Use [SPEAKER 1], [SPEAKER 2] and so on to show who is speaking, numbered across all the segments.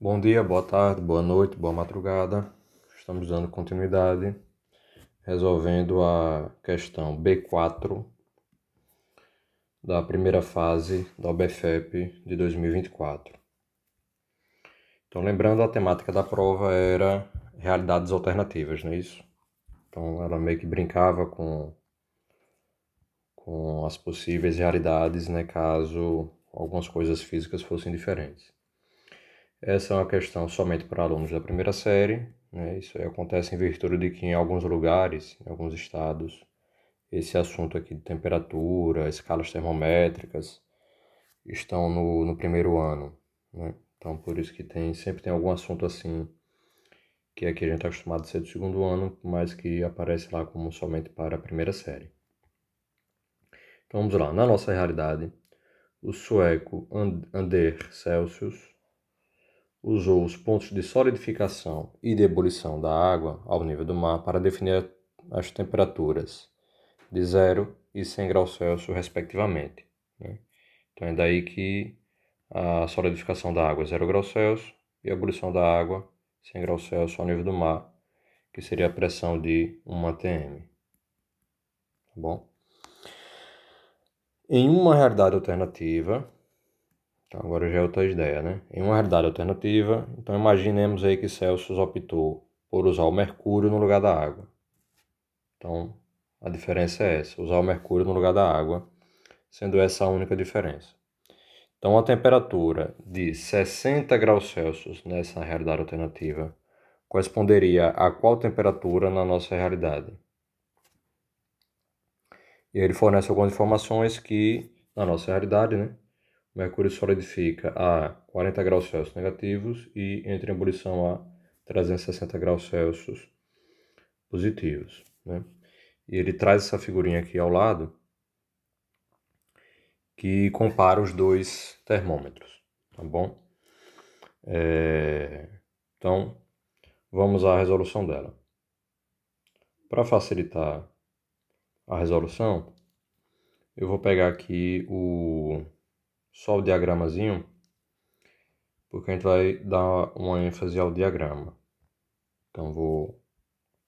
[SPEAKER 1] Bom dia, boa tarde, boa noite, boa madrugada. Estamos dando continuidade, resolvendo a questão B4 da primeira fase da OBFEP de 2024. Então, lembrando, a temática da prova era realidades alternativas, não é isso? Então, ela meio que brincava com as possíveis realidades, né, caso algumas coisas físicas fossem diferentes. Essa é uma questão somente para alunos da primeira série, né? Isso aí acontece em virtude de que em alguns lugares, em alguns estados, esse assunto aqui de temperatura, escalas termométricas, estão no primeiro ano, né? Então, por isso que sempre tem algum assunto assim, que aqui a gente está acostumado a ser do segundo ano, mas que aparece lá como somente para a primeira série. Então, vamos lá. Na nossa realidade, o sueco Ander Celsius usou os pontos de solidificação e de ebulição da água ao nível do mar para definir as temperaturas de 0 e 100 graus Celsius, respectivamente, né? Então é daí que a solidificação da água é 0 graus Celsius e a ebulição da água 100 graus Celsius ao nível do mar, que seria a pressão de 1 atm. Tá bom? Em uma realidade alternativa, então agora já é outra ideia, né? Em uma realidade alternativa, então imaginemos aí que Celsius optou por usar o mercúrio no lugar da água. Então, a diferença é essa, usar o mercúrio no lugar da água, sendo essa a única diferença. Então, a temperatura de 60 graus Celsius nessa realidade alternativa corresponderia a qual temperatura na nossa realidade? E ele fornece algumas informações que, na nossa realidade, né, o mercúrio solidifica a 40 graus Celsius negativos e entra em ebulição a 360 graus Celsius positivos, né? E ele traz essa figurinha aqui ao lado que compara os dois termômetros, tá bom? Então, vamos à resolução dela. Para facilitar a resolução, eu vou pegar aqui só o diagramazinho, porque a gente vai dar uma ênfase ao diagrama. Então, vou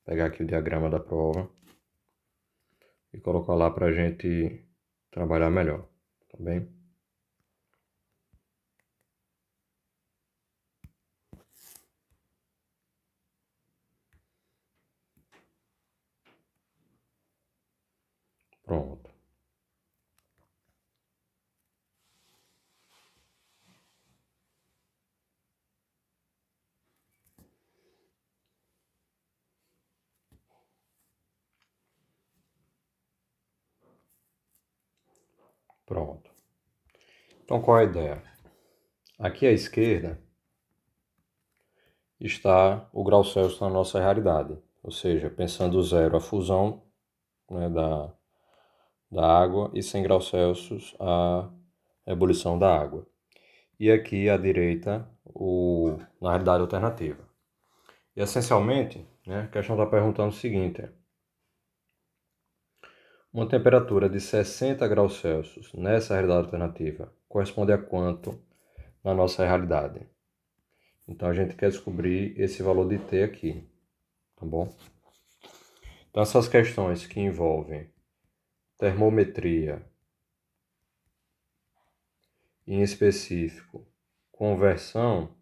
[SPEAKER 1] pegar aqui o diagrama da prova e colocar lá para a gente trabalhar melhor, tá bem? Pronto. Pronto. Então, qual é a ideia? Aqui à esquerda está o grau Celsius na nossa realidade, ou seja, pensando zero a fusão, né, da água e 100 graus Celsius a ebulição da água. E aqui à direita, na realidade alternativa. E essencialmente, né, a questão está perguntando o seguinte: uma temperatura de 60 graus Celsius nessa realidade alternativa corresponde a quanto na nossa realidade? Então a gente quer descobrir esse valor de T aqui, tá bom? Então essas questões que envolvem termometria, em específico, conversão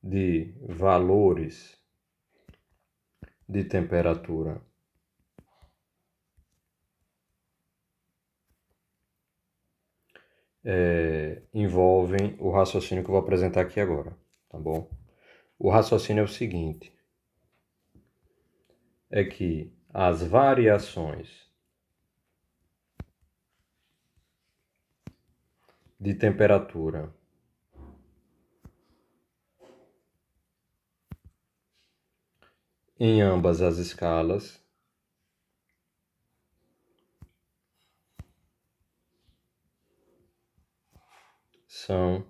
[SPEAKER 1] de valores de temperatura envolvem o raciocínio que eu vou apresentar aqui agora, tá bom? O raciocínio é o seguinte: é que as variações de temperatura em ambas as escalas são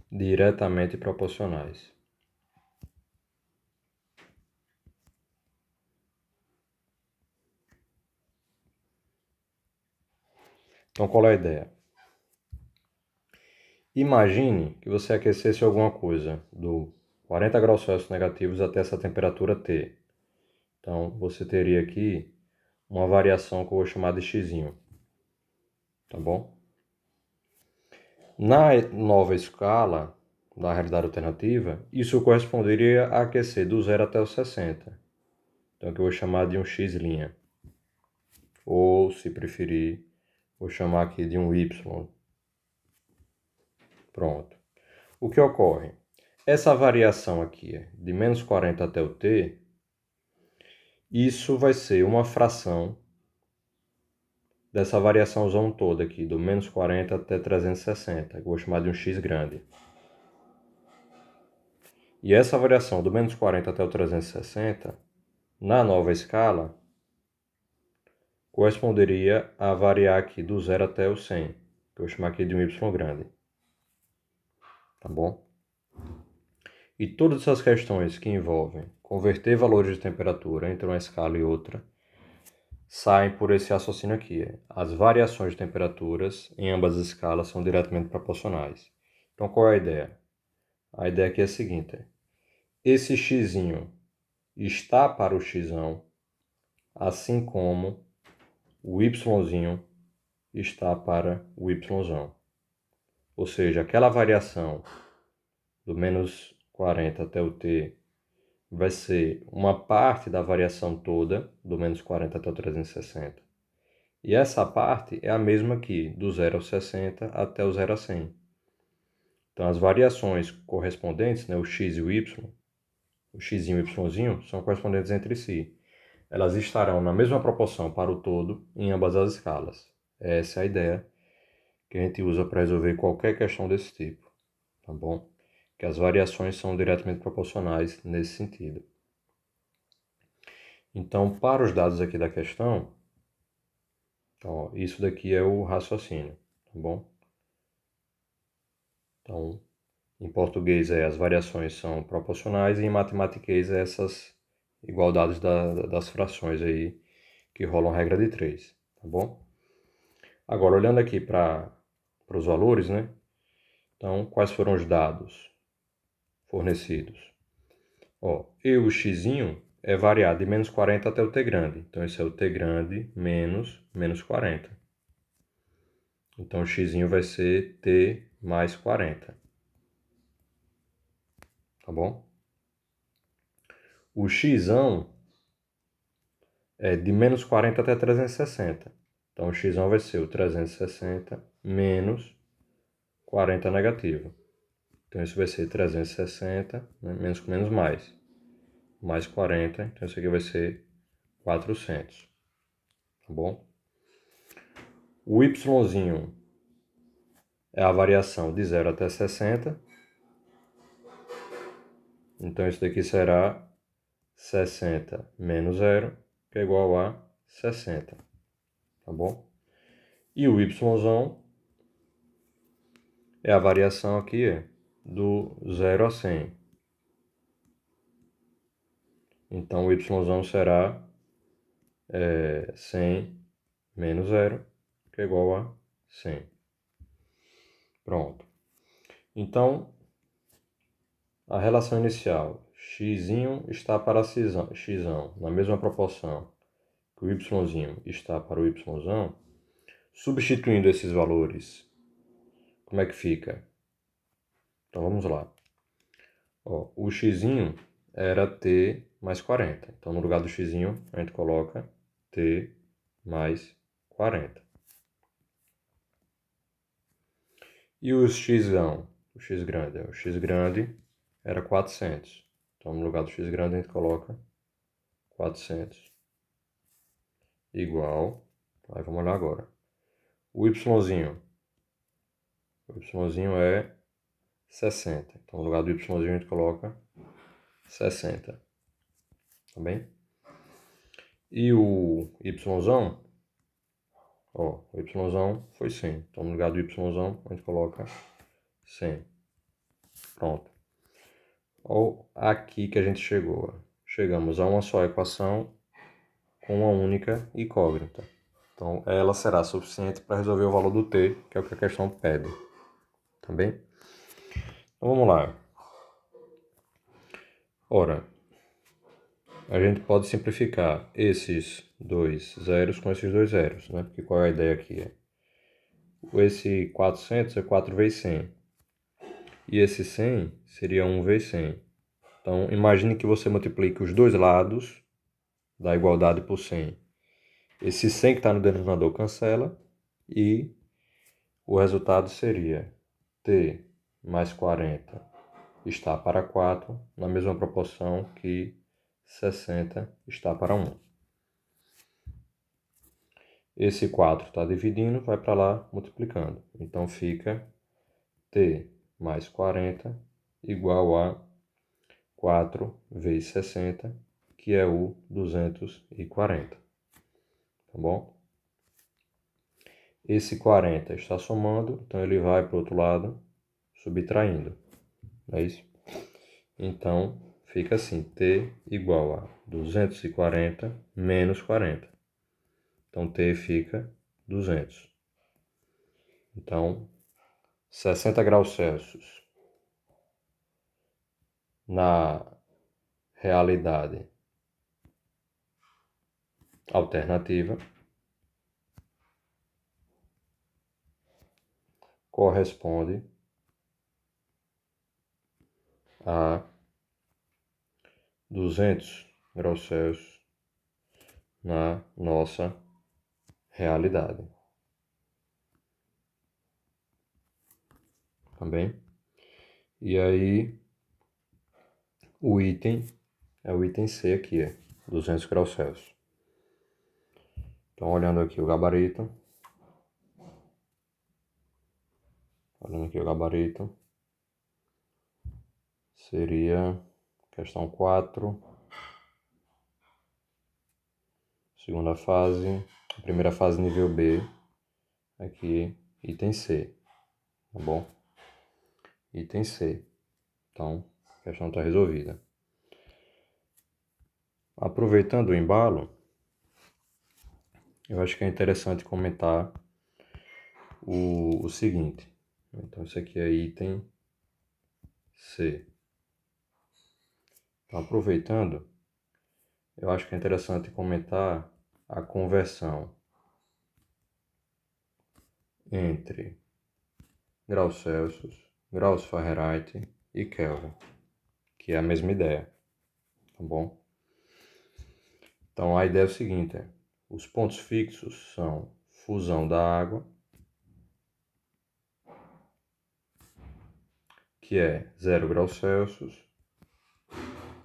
[SPEAKER 1] diretamente proporcionais. Então, qual é a ideia? Imagine que você aquecesse alguma coisa do 40 graus Celsius negativos até essa temperatura T. Então, você teria aqui uma variação que eu vou chamar de x, tá bom? Na nova escala da realidade alternativa, isso corresponderia a aquecer do 0 até o 60. Então, que eu vou chamar de um x'. Ou, se preferir, vou chamar aqui de um y. Pronto. O que ocorre? Essa variação aqui, de menos 40 até o t, isso vai ser uma fração dessa variaçãozão toda aqui, do menos 40 até 360, que eu vou chamar de um x grande. E essa variação do menos 40 até o 360, na nova escala, corresponderia a variar aqui do 0 até o 100, que eu vou chamar aqui de um y grande. Tá bom? E todas essas questões que envolvem converter valores de temperatura entre uma escala e outra saem por esse raciocínio aqui. As variações de temperaturas em ambas as escalas são diretamente proporcionais. Então, qual é a ideia? A ideia aqui é a seguinte. Esse x está para o x, assim como o y está para o y. Ou seja, aquela variação do menos 40 até o t vai ser uma parte da variação toda, do menos 40 até o 360. E essa parte é a mesma aqui, do 0 ao 60 até o 0 a 100. Então, as variações correspondentes, né, o x e o y, o x e o y, são correspondentes entre si. Elas estarão na mesma proporção para o todo em ambas as escalas. Essa é a ideia que a gente usa para resolver qualquer questão desse tipo, tá bom? Que as variações são diretamente proporcionais nesse sentido. Então, para os dados aqui da questão, ó, isso daqui é o raciocínio, tá bom? Então, em português as variações são proporcionais e em matematiquês essas igualdades das frações aí que rolam regra de 3, tá bom? Agora, olhando aqui para os valores, né? Então, quais foram os dados fornecidos? Ó, o x é variado de menos 40 até o t grande. Então, esse é o t grande menos 40. Então, o x vai ser t mais 40. Tá bom? O x é de menos 40 até 360. Então, o x vai ser o 360 menos 40 negativo. Então, isso vai ser 360, né? Menos com menos mais 40. Então, isso aqui vai ser 400. Tá bom? O y é a variação de 0 até 60. Então, isso daqui será 60 menos 0, que é igual a 60. Tá bom? E o y é a variação aqui do 0 a 100. Então, o y será 100 menos 0, que é igual a 100. Pronto. Então, a relação inicial, x está para x, na mesma proporção que o y está para o y, substituindo esses valores, como é que fica? Então, vamos lá. Ó, o x era t mais 40. Então, no lugar do x, a gente coloca t mais 40. E o x, o x grande? O x grande era 400. Então, no lugar do x grande, a gente coloca 400. Igual. Aí, vamos olhar agora. O y é 60. Então, no lugar do y, a gente coloca 60. Tá bem? E o y, ó, o y foi 100. Então, no lugar do y, a gente coloca 100. Pronto. Olha aqui que a gente chegou. Chegamos a uma só equação com uma única incógnita. Então, ela será suficiente para resolver o valor do t, que é o que a questão pede. Tá tá bem? Então vamos lá. Ora, a gente pode simplificar esses dois zeros com esses dois zeros, né? Porque qual é a ideia aqui? Esse 400 é 4 vezes 100. E esse 100 seria 1 vezes 100. Então, imagine que você multiplique os dois lados da igualdade por 100. Esse 100 que está no denominador cancela e o resultado seria t mais 40 está para 4, na mesma proporção que 60 está para 1. Esse 4 está dividindo, vai para lá multiplicando. Então fica t mais 40 igual a 4 vezes 60, que é o 240. Tá bom? Esse 40 está somando, então ele vai para o outro lado, subtraindo. Não é isso? Então, fica assim, t igual a 240 menos 40. Então, t fica 200. Então, 60 graus Celsius na realidade alternativa corresponde a 200 graus Celsius na nossa realidade. Tá bem? E aí, o item é o item C aqui, 200 graus Celsius. Então, olhando aqui o gabarito. Seria questão 4, segunda fase, primeira fase nível B, aqui item C, tá bom? Item C. Então, a questão está resolvida. Aproveitando o embalo, eu acho que é interessante comentar o seguinte. Então, isso aqui é item C. Então, aproveitando, eu acho que é interessante comentar a conversão entre graus Celsius, graus Fahrenheit e Kelvin, que é a mesma ideia, tá bom? Então, a ideia é o seguinte, os pontos fixos são fusão da água, que é 0 graus Celsius,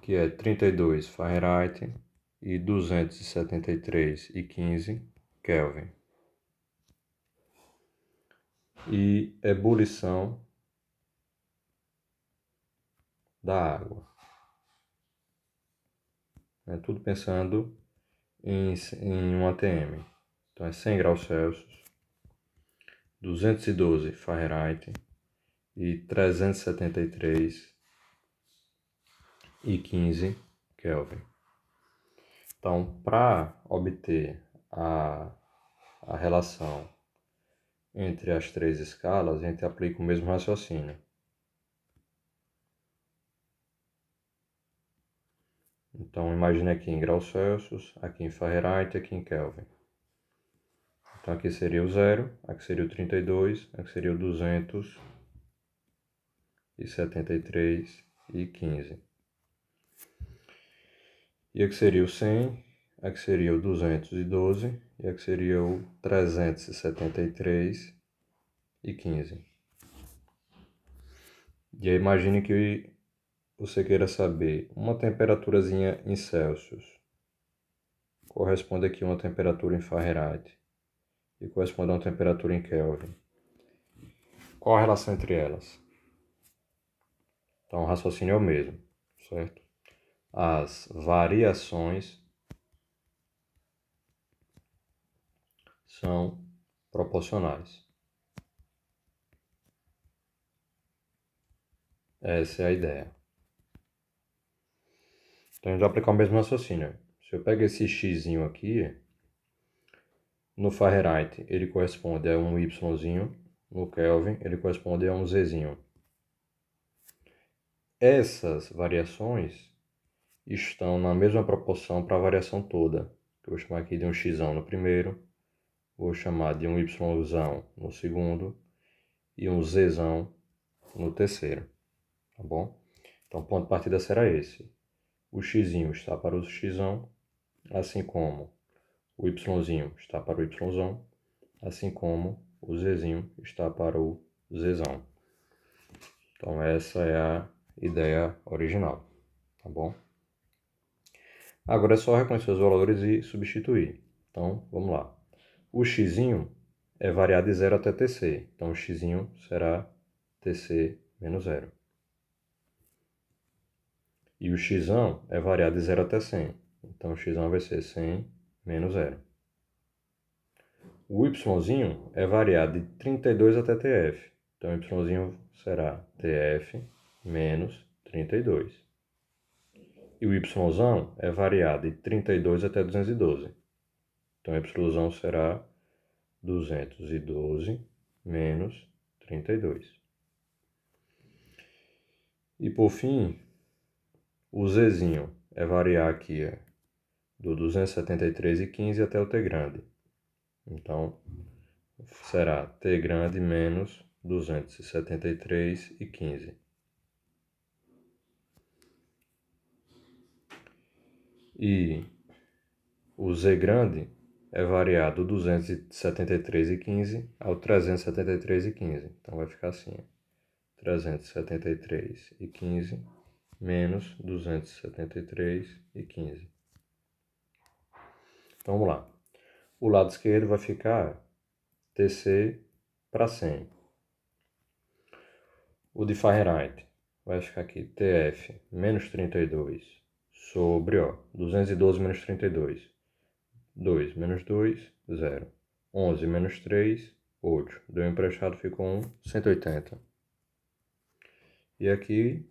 [SPEAKER 1] que é 32 Fahrenheit e 273,15 Kelvin. E ebulição da água. É tudo pensando em um ATM. Então é 100 graus Celsius, 212 Fahrenheit e 373,15 Kelvin. Então, para obter a relação entre as três escalas, a gente aplica o mesmo raciocínio. Então, imagine aqui em graus Celsius, aqui em Fahrenheit, aqui em Kelvin. Então, aqui seria o 0, aqui seria o 32, aqui seria o 273,15. E aqui seria o 100, aqui seria o 212 e aqui seria o 373,15. E aí imagine que você queira saber uma temperaturazinha em Celsius. Corresponde aqui a uma temperatura em Fahrenheit. E corresponde a uma temperatura em Kelvin. Qual a relação entre elas? Então o raciocínio é o mesmo, certo? As variações são proporcionais. Essa é a ideia. Então a gente vai aplicar o mesmo raciocínio. Se eu pego esse xzinho aqui, no Fahrenheit ele corresponde a um yzinho, no Kelvin, ele corresponde a um Zzinho. Essas variações estão na mesma proporção para a variação toda. Eu vou chamar aqui de um x no primeiro, vou chamar de um y no segundo e um z no terceiro, tá bom? Então, o ponto de partida será esse. O x está para o x, assim como o y está para o y, assim como o z está para o z. Então, essa é a ideia original, tá bom? Agora é só reconhecer os valores e substituir. Então, vamos lá. O x é variado de 0 até tc. Então, o x será tc menos 0. E o x é variado de 0 até 100. Então, o x vai ser 100 menos 0. O y é variado de 32 até tf. Então, o y será tf menos 32. E o y é variado de 32 até 212. Então, y será 212 menos 32. E por fim, o z é variar aqui do 273,15 até o t grande. Então, será t grande menos 273,15. E o z grande é variar do 273,15 ao 373,15. Então, vai ficar assim: 373,15 menos 273,15. Então, vamos lá. O lado esquerdo vai ficar Tc para 100. O de Fahrenheit vai ficar aqui Tf menos 32 sobre 212 menos 32. 2 menos 2, 0. 11 menos 3, 8. Deu emprestado, ficou 1, 180. E aqui,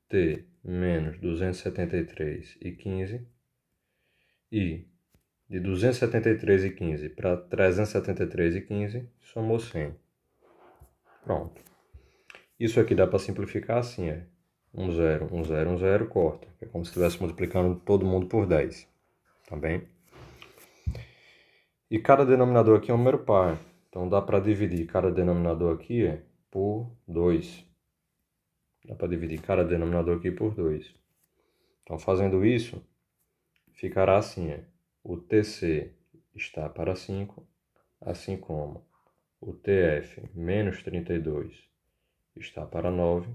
[SPEAKER 1] T menos 273,15. E de 273,15 para 373,15, somou 100. Pronto. Isso aqui dá para simplificar assim, 1, 0, 1, 0, 1, 0, corta. É como se estivesse multiplicando todo mundo por 10. Tá bem? E cada denominador aqui é um número par. Então, dá para dividir cada denominador aqui por 2. Dá para dividir cada denominador aqui por 2. Então, fazendo isso, ficará assim, o TC está para 5, assim como o TF menos 32 está para 9,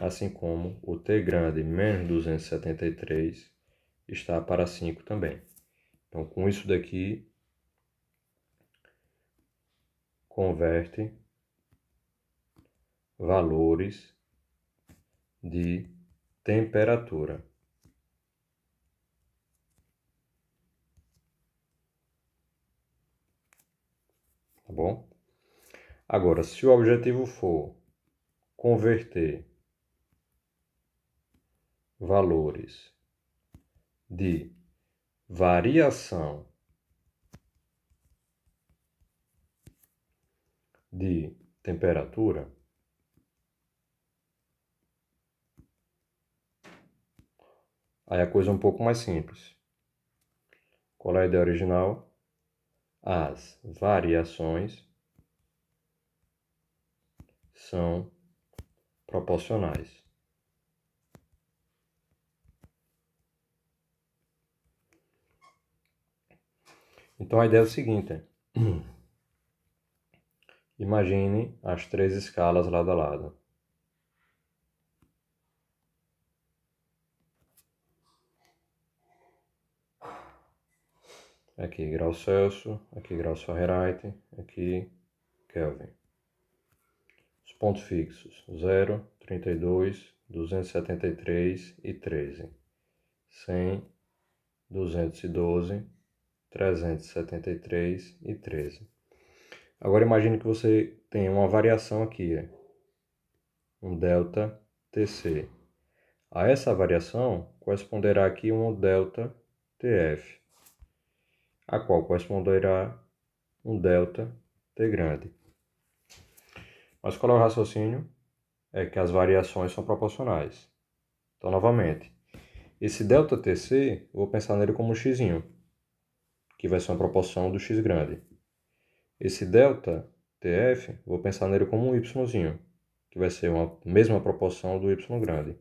[SPEAKER 1] assim como o T grande menos 273 está para 5 também. Então, com isso daqui, converte valores de temperatura. Tá bom? Agora, se o objetivo for converter valores de variação de temperatura, aí a coisa é um pouco mais simples. Qual é a ideia original? As variações são proporcionais. Então a ideia é o seguinte: imagine as 3 escalas lado a lado. Aqui graus Celsius, aqui graus Fahrenheit, aqui Kelvin. Os pontos fixos: 0, 32, 273 e 13. 100, 212, 373 e 13. Agora imagine que você tem uma variação aqui, um delta Tc. A essa variação corresponderá aqui um delta Tf, a qual corresponderá um delta T grande. Mas qual é o raciocínio? É que as variações são proporcionais. Então, novamente, esse ΔTC, eu vou pensar nele como um x, que vai ser uma proporção do x grande. Esse ΔTF, vou pensar nele como um y, que vai ser uma mesma proporção do y grande.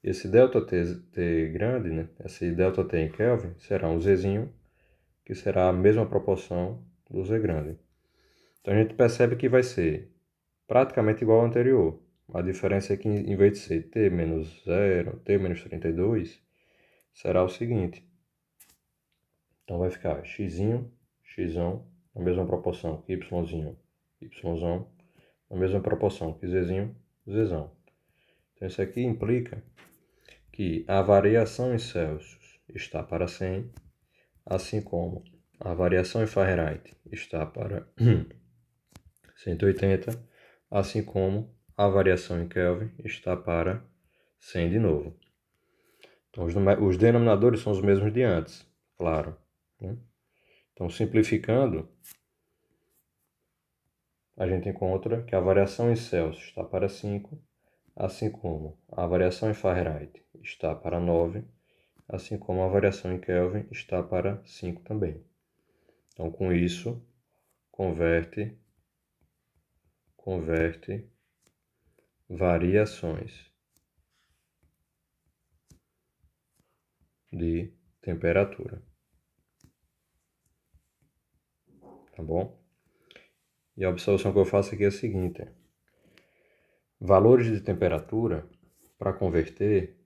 [SPEAKER 1] Esse ΔT grande, né, esse ΔT em Kelvin, será um z, que será a mesma proporção do z grande. Então a gente percebe que vai ser praticamente igual ao anterior. A diferença é que em vez de ser t menos 0, t menos 32, será o seguinte. Então vai ficar x, x, na mesma proporção que y, y, na mesma proporção que z, z. Então isso aqui implica que a variação em Celsius está para 100, assim como a variação em Fahrenheit está para 180, assim como a variação em Kelvin está para 100 de novo. Então, os denominadores são os mesmos de antes, claro, né? Então, simplificando, a gente encontra que a variação em Celsius está para 5, assim como a variação em Fahrenheit está para 9, assim como a variação em Kelvin está para 5 também. Então, com isso, converte variações de temperatura. Tá bom? E a observação que eu faço aqui é a seguinte: valores de temperatura, para converter,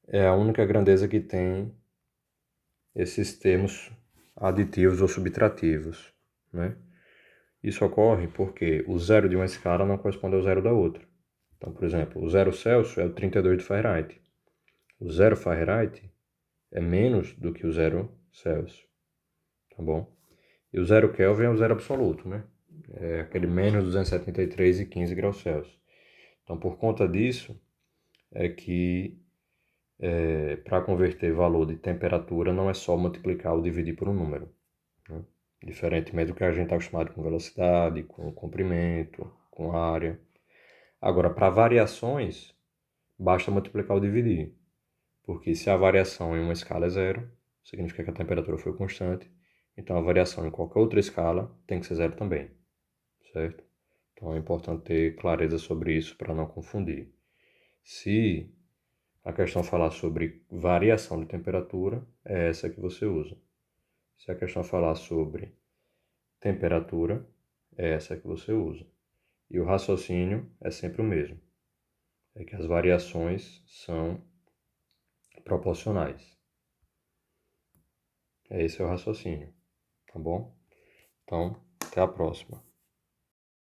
[SPEAKER 1] é a única grandeza que tem esses termos aditivos ou subtrativos, né? Isso ocorre porque o zero de uma escala não corresponde ao zero da outra. Então, por exemplo, o zero Celsius é o 32 de Fahrenheit. O zero Fahrenheit é menos do que o zero Celsius, tá bom? E o zero Kelvin é o zero absoluto, né? É aquele menos 273,15 graus Celsius. Então, por conta disso, é que para converter valor de temperatura não é só multiplicar ou dividir por um número, né? Diferentemente do que a gente está acostumado com velocidade, com comprimento, com área. Agora, para variações, basta multiplicar ou dividir, porque se a variação em uma escala é zero, significa que a temperatura foi constante, então a variação em qualquer outra escala tem que ser zero também, certo? Então é importante ter clareza sobre isso para não confundir. Se a questão falar sobre variação de temperatura, é essa que você usa. Se a questão falar sobre temperatura, é essa que você usa. E o raciocínio é sempre o mesmo. É que as variações são proporcionais. Esse é o raciocínio, tá bom? Então, até a próxima.